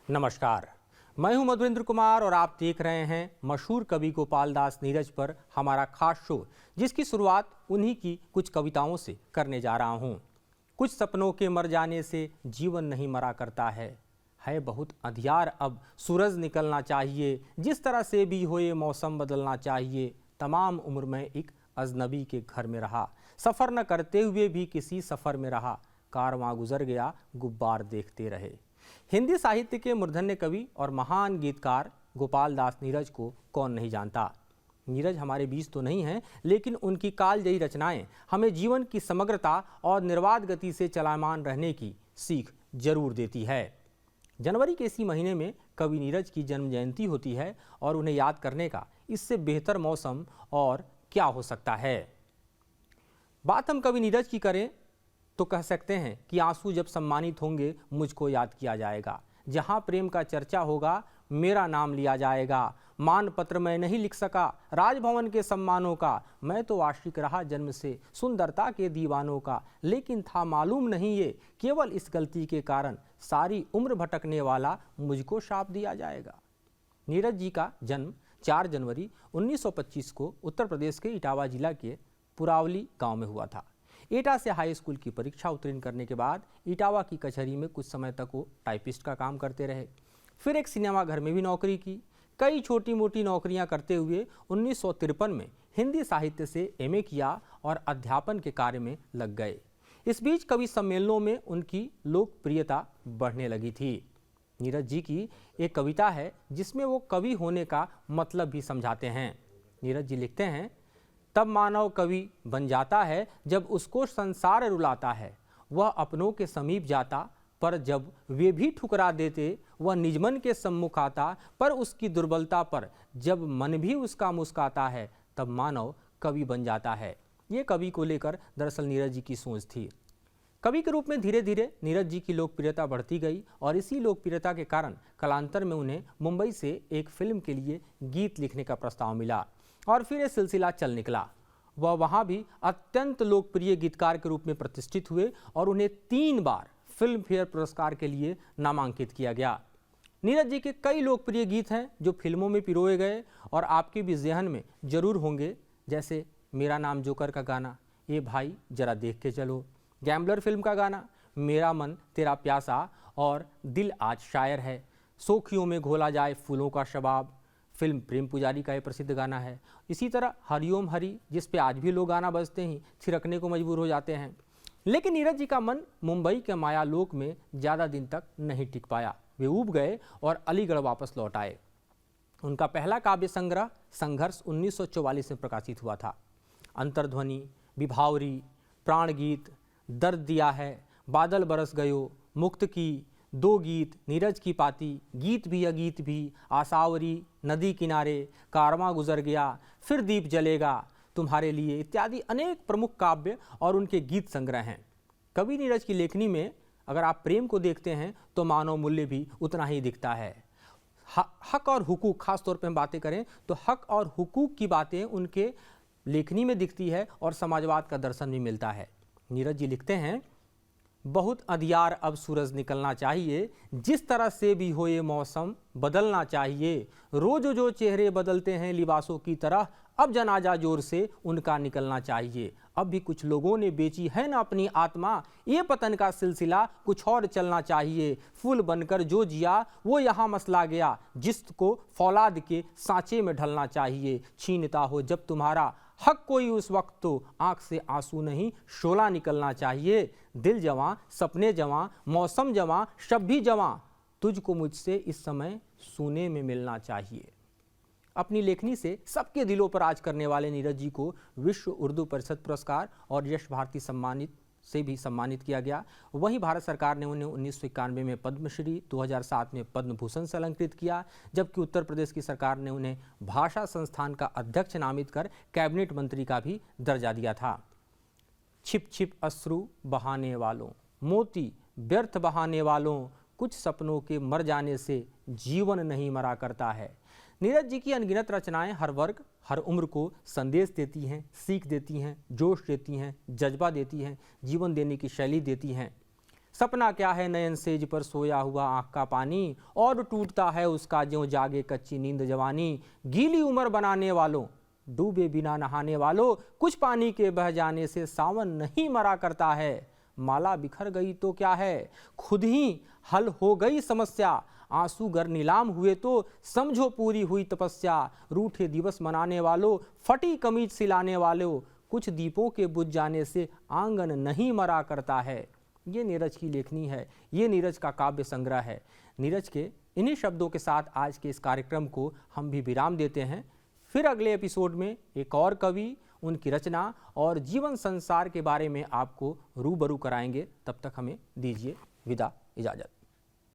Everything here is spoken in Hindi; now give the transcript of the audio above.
नमस्कार, मैं हूं मधुरेंद्र कुमार और आप देख रहे हैं मशहूर कवि गोपाल दास नीरज पर हमारा खास शो, जिसकी शुरुआत उन्हीं की कुछ कविताओं से करने जा रहा हूं। कुछ सपनों के मर जाने से जीवन नहीं मरा करता है बहुत अंधियार, अब सूरज निकलना चाहिए। जिस तरह से भी हो ये मौसम बदलना चाहिए। तमाम उम्र में एक अजनबी के घर में रहा, सफ़र न करते हुए भी किसी सफ़र में रहा। कारवां गुजर गया, गुब्बार देखते रहे। हिंदी साहित्य के मूर्धन्य कवि और महान गीतकार गोपाल दास नीरज को कौन नहीं जानता। नीरज हमारे बीच तो नहीं हैं, लेकिन उनकी कालजयी रचनाएं हमें जीवन की समग्रता और निर्बाध गति से चलायमान रहने की सीख जरूर देती है। जनवरी के इसी महीने में कवि नीरज की जन्म जयंती होती है और उन्हें याद करने का इससे बेहतर मौसम और क्या हो सकता है। बात हम कवि नीरज की करें तो कह सकते हैं कि आंसू जब सम्मानित होंगे मुझको याद किया जाएगा। जहां प्रेम का चर्चा होगा मेरा नाम लिया जाएगा। मान पत्र मैं नहीं लिख सका राजभवन के सम्मानों का, मैं तो आशिक रहा जन्म से सुंदरता के दीवानों का। लेकिन था मालूम नहीं ये केवल इस गलती के कारण सारी उम्र भटकने वाला मुझको शाप दिया जाएगा। नीरज जी का जन्म 4 जनवरी 1925 को उत्तर प्रदेश के इटावा जिला के पुरावली गांव में हुआ था। एटा से हाई स्कूल की परीक्षा उत्तीर्ण करने के बाद इटावा की कचहरी में कुछ समय तक वो टाइपिस्ट का काम करते रहे। फिर एक सिनेमा घर में भी नौकरी की। कई छोटी मोटी नौकरियां करते हुए 1953 में हिंदी साहित्य से एमए किया और अध्यापन के कार्य में लग गए। इस बीच कवि सम्मेलनों में उनकी लोकप्रियता बढ़ने लगी थी। नीरज जी की एक कविता है जिसमें वो कवि होने का मतलब भी समझाते हैं। नीरज जी लिखते हैं, तब मानव कवि बन जाता है जब उसको संसार रुलाता है। वह अपनों के समीप जाता, पर जब वे भी ठुकरा देते वह निजमन के सम्मुख आता। पर उसकी दुर्बलता पर जब मन भी उसका मुस्काता है, तब मानव कवि बन जाता है। ये कवि को लेकर दरअसल नीरज जी की सोच थी। कवि के रूप में धीरे धीरे नीरज जी की लोकप्रियता बढ़ती गई और इसी लोकप्रियता के कारण कालांतर में उन्हें मुंबई से एक फिल्म के लिए गीत लिखने का प्रस्ताव मिला और फिर ये सिलसिला चल निकला। वह वहाँ भी अत्यंत लोकप्रिय गीतकार के रूप में प्रतिष्ठित हुए और उन्हें 3 बार फिल्म फेयर पुरस्कार के लिए नामांकित किया गया। नीरज जी के कई लोकप्रिय गीत हैं जो फिल्मों में पिरोए गए और आपके भी जहन में जरूर होंगे, जैसे मेरा नाम जोकर का गाना, ये भाई जरा देख के चलो, गैम्बलर फिल्म का गाना, मेरा मन तेरा प्यासा और दिल आज शायर है, सोखियों में घोला जाए फूलों का शबाब, फिल्म प्रेम पुजारी का ये प्रसिद्ध गाना है। इसी तरह हरिओम हरि, जिस पे आज भी लोग गाना बजते ही थिरकने को मजबूर हो जाते हैं। लेकिन नीरज जी का मन मुंबई के मायालोक में ज़्यादा दिन तक नहीं टिक पाया। वे ऊब गए और अलीगढ़ वापस लौट आए। उनका पहला काव्य संग्रह संघर्ष 1944 में प्रकाशित हुआ था। अंतर्ध्वनि, विभावरी, प्राणगीत, दर्द दिया है, बादल बरस गयो, मुक्त की, 2 गीत, नीरज की पाती, गीत भी अगीत भी, आसावरी, नदी किनारे, कारवां गुजर गया, फिर दीप जलेगा तुम्हारे लिए इत्यादि अनेक प्रमुख काव्य और उनके गीत संग्रह हैं। कवि नीरज की लेखनी में अगर आप प्रेम को देखते हैं तो मानव मूल्य भी उतना ही दिखता है। हक और हुकूक, खास तौर पे हम बातें करें तो हक और हुकूक की बातें उनके लेखनी में दिखती है और समाजवाद का दर्शन भी मिलता है। नीरज जी लिखते हैं, बहुत अंधियार अब सूरज निकलना चाहिए। जिस तरह से भी हो ये मौसम बदलना चाहिए। रोज जो चेहरे बदलते हैं लिबासों की तरह, अब जनाजा जोर से उनका निकलना चाहिए। अब भी कुछ लोगों ने बेची है ना अपनी आत्मा, ये पतन का सिलसिला कुछ और चलना चाहिए। फूल बनकर जो जिया वो यहाँ मसला गया, जिसको फौलाद के सांचे में ढलना चाहिए। छीनता हो जब तुम्हारा हक कोई उस वक्त तो आंख से आंसू नहीं शोला निकलना चाहिए। दिल जवां, सपने जवां, मौसम जवां, शब भी जवां, तुझको मुझसे इस समय सोने में मिलना चाहिए। अपनी लेखनी से सबके दिलों पर राज करने वाले नीरज जी को विश्व उर्दू परिषद पुरस्कार और यश भारती से भी सम्मानित किया गया। वहीं भारत सरकार ने उन्हें 1991 में पद्मश्री, 2007 में पद्म भूषण से अलंकृत किया, जबकि उत्तर प्रदेश की सरकार ने उन्हें भाषा संस्थान का अध्यक्ष नामित कर कैबिनेट मंत्री का भी दर्जा दिया था। छिप छिप अश्रु बहाने वालों, मोती व्यर्थ बहाने वालों, कुछ सपनों के मर जाने से जीवन नहीं मरा करता है। नीरज जी की अनगिनत रचनाएं हर वर्ग हर उम्र को संदेश देती हैं, सीख देती हैं, जोश देती हैं, जज्बा देती हैं, जीवन देने की शैली देती हैं। सपना क्या है नयन सेज पर सोया हुआ आंख का पानी, और टूटता है उसका ज्यों जागे कच्ची नींद जवानी। गीली उम्र बनाने वालों, डूबे बिना नहाने वालों, कुछ पानी के बह जाने से सावन नहीं मरा करता है। माला बिखर गई तो क्या है, खुद ही हल हो गई समस्या। आंसू गर नीलाम हुए तो समझो पूरी हुई तपस्या। रूठे दिवस मनाने वालों, फटी कमीज सिलाने वालों, कुछ दीपों के बुझ जाने से आंगन नहीं मरा करता है। ये नीरज की लेखनी है, ये नीरज का काव्य संग्रह है। नीरज के इन्हीं शब्दों के साथ आज के इस कार्यक्रम को हम भी विराम देते हैं। फिर अगले एपिसोड में एक और कवि, उनकी रचना और जीवन संसार के बारे में आपको रूबरू कराएंगे। तब तक हमें दीजिए विदा, इजाज़त।